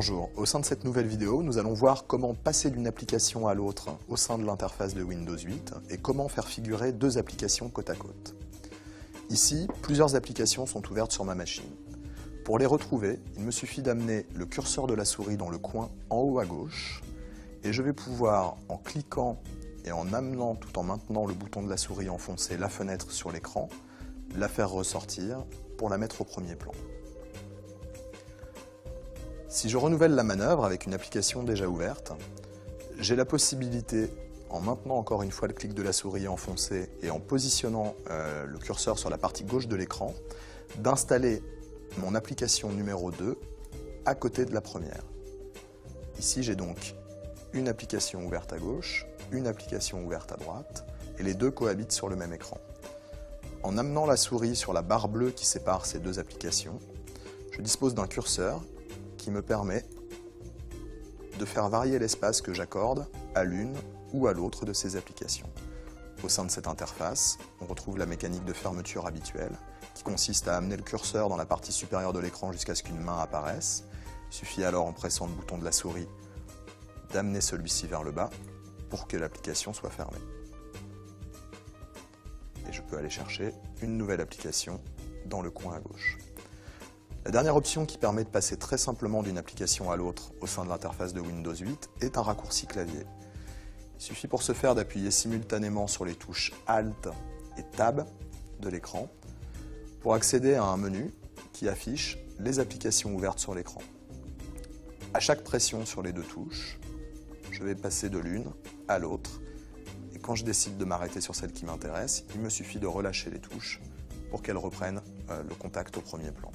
Bonjour, au sein de cette nouvelle vidéo, nous allons voir comment passer d'une application à l'autre au sein de l'interface de Windows 8 et comment faire figurer deux applications côte à côte. Ici, plusieurs applications sont ouvertes sur ma machine. Pour les retrouver, il me suffit d'amener le curseur de la souris dans le coin en haut à gauche et je vais pouvoir, en cliquant et en amenant tout en maintenant le bouton de la souris enfoncé la fenêtre sur l'écran, la faire ressortir pour la mettre au premier plan. Si je renouvelle la manœuvre avec une application déjà ouverte, j'ai la possibilité, en maintenant encore une fois le clic de la souris enfoncé et en positionnant le curseur sur la partie gauche de l'écran, d'installer mon application numéro 2 à côté de la première. Ici, j'ai donc une application ouverte à gauche, une application ouverte à droite, et les deux cohabitent sur le même écran. En amenant la souris sur la barre bleue qui sépare ces deux applications, je dispose d'un curseur qui me permet de faire varier l'espace que j'accorde à l'une ou à l'autre de ces applications. Au sein de cette interface, on retrouve la mécanique de fermeture habituelle, qui consiste à amener le curseur dans la partie supérieure de l'écran jusqu'à ce qu'une main apparaisse. Il suffit alors, en pressant le bouton de la souris, d'amener celui-ci vers le bas pour que l'application soit fermée. Et je peux aller chercher une nouvelle application dans le coin à gauche. La dernière option qui permet de passer très simplement d'une application à l'autre au sein de l'interface de Windows 8 est un raccourci clavier. Il suffit pour ce faire d'appuyer simultanément sur les touches Alt et Tab de l'écran pour accéder à un menu qui affiche les applications ouvertes sur l'écran. À chaque pression sur les deux touches, je vais passer de l'une à l'autre et quand je décide de m'arrêter sur celle qui m'intéresse, il me suffit de relâcher les touches pour qu'elles reprennent le contact au premier plan.